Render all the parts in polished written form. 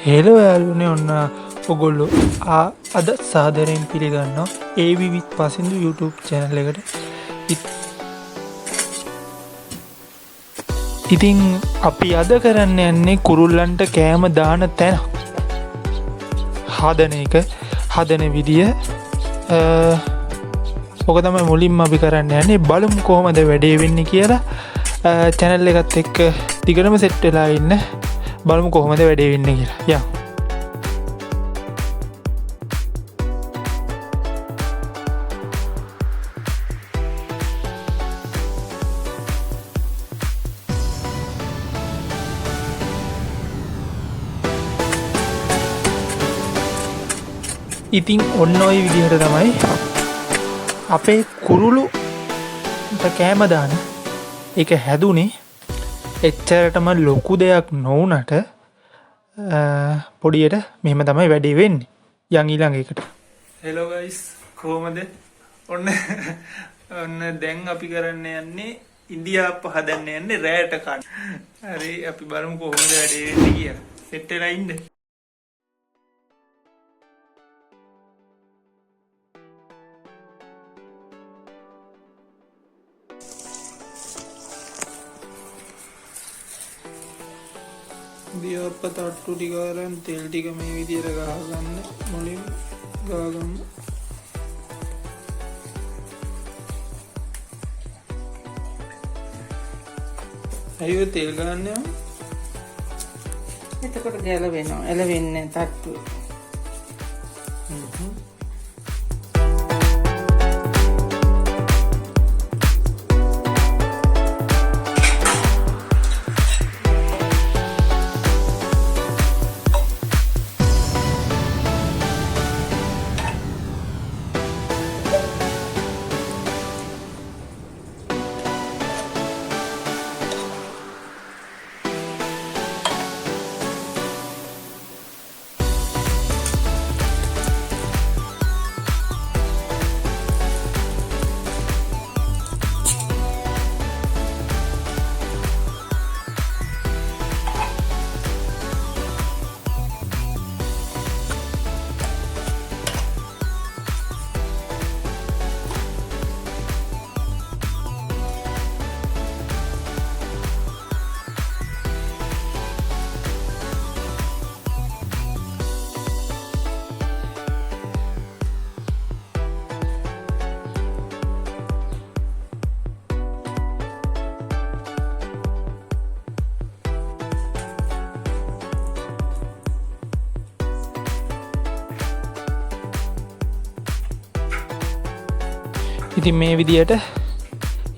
හෙළෝ යාළුවනේ ඔන්න ඔගොල්ලෝ අද සාදරයෙන් පිළිගන්නවා ඒවිවිත් පසිදු YouTube චැනල් එකට. ඉතින් අපි අද කරන්න යන්නේ කුරුල්ලන්ට කෑම දාන තැන හදන විදිය ඕක තමයි මුලින්ම අපි කරන්න යන්නේ. බලමු කොහොමද වැඩේ වෙන්නේ කියලා. චැනල් එකත් එක්ක දිගටම සෙට් වෙලා ඉන්න. බලමු කොහොමද වැඩේ වෙන්නේ කියලා. ඉතින් ඔන්න ඔය විදිහට තමයි අපේ කුරුළු කෑම දාන එක හැදුනේ. එච්චරටම ලොකු දෙයක් නොවුනට පොඩියට මෙහෙම තමයි වැඩේ වෙන්නේ. යන් ඊළඟ එකට. හෙලෝ ගයිස්, කොහොමද? ඔන්න දැන් අපි කරන්න යන්නේ ඉන්දියාප්ප හදන්න යන්නේ රෑට කන්න. හරි, අපි බලමු කොහොමද වැඩේ වෙන්නේ කියලා. සෙට් වෙලා ඉන්න. දියප්ප තට්ටු ටික අරන් තෙල් ටික මේ විදියට ගහගන්න. මුලින් ගාගන්න. අයියෝ තෙල් ගන්න යමු. එතකොට ගැලවෙනවා. එළවෙන්නේ තට්ටු. ඉතින් මේ විදියට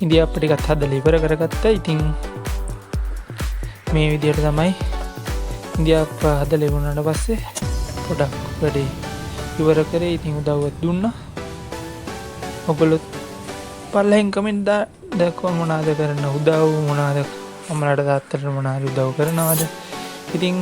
ඉන්දියාප්ප ටිකත් හදලා ඉවර කරගත්තා. ඉතින් මේ විදියට තමයි ඉන්දියාප්ප හදලා ඉවරනට පස්සේ පොඩක් වැඩේ ඉවර කරේ. ඉතින් උදව්වක් දුන්නා. ඔයගොල්ලෝ පල්ලෙන් කමෙන්ට් දාලා මොනවාද කරන්න උදව්, මොනවාද අම්මලාට තාත්තට මොනවාද උදව් කරනවද. ඉතින්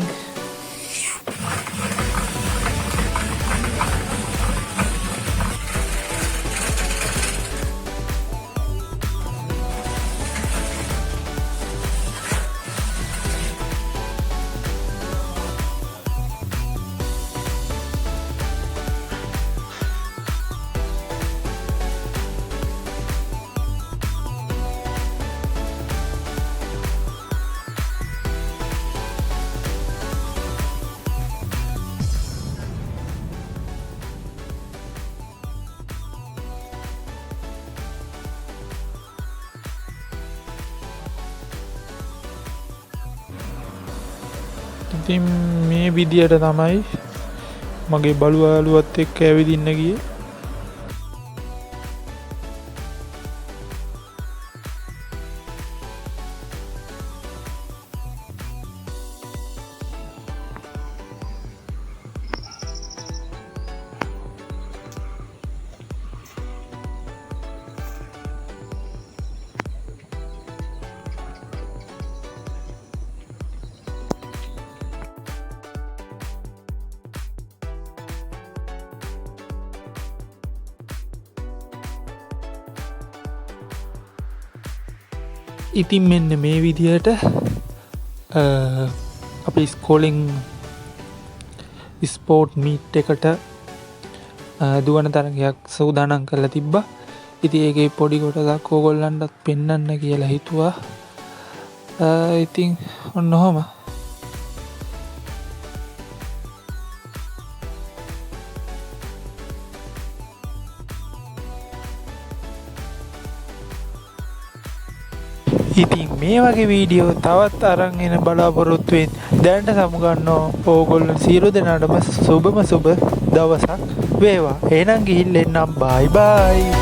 ඉතින් මේ විදියට තමයි මගේ බලුවාලුවත් එක්ක ඇවිදින්න ගියේ. ඉතින් මෙන්න මේ විදිහට අපි ස්කෝලෙන් ස්පෝට් මීට් එකට දුවන තරගයක් සූදානම් කරලා තිබ්බා. ඉතින් ඒකේ පොඩි කොටසක් ඕගොල්ලන්ටත් පෙන්වන්න කියලා හිතුවා. ඉතින් ඔන්න ඔහම. ඉතින් මේ වගේ වීඩියෝ තවත් අරන් එන බලාපොරොත්තු වෙන්න දැනට සමුගන්නවා. ඕගොල්ලෝ සියලු දෙනාටම සුබම සුබ දවසක් වේවා. එහෙනම් ගිහින් එන්නම්. බයි බයි.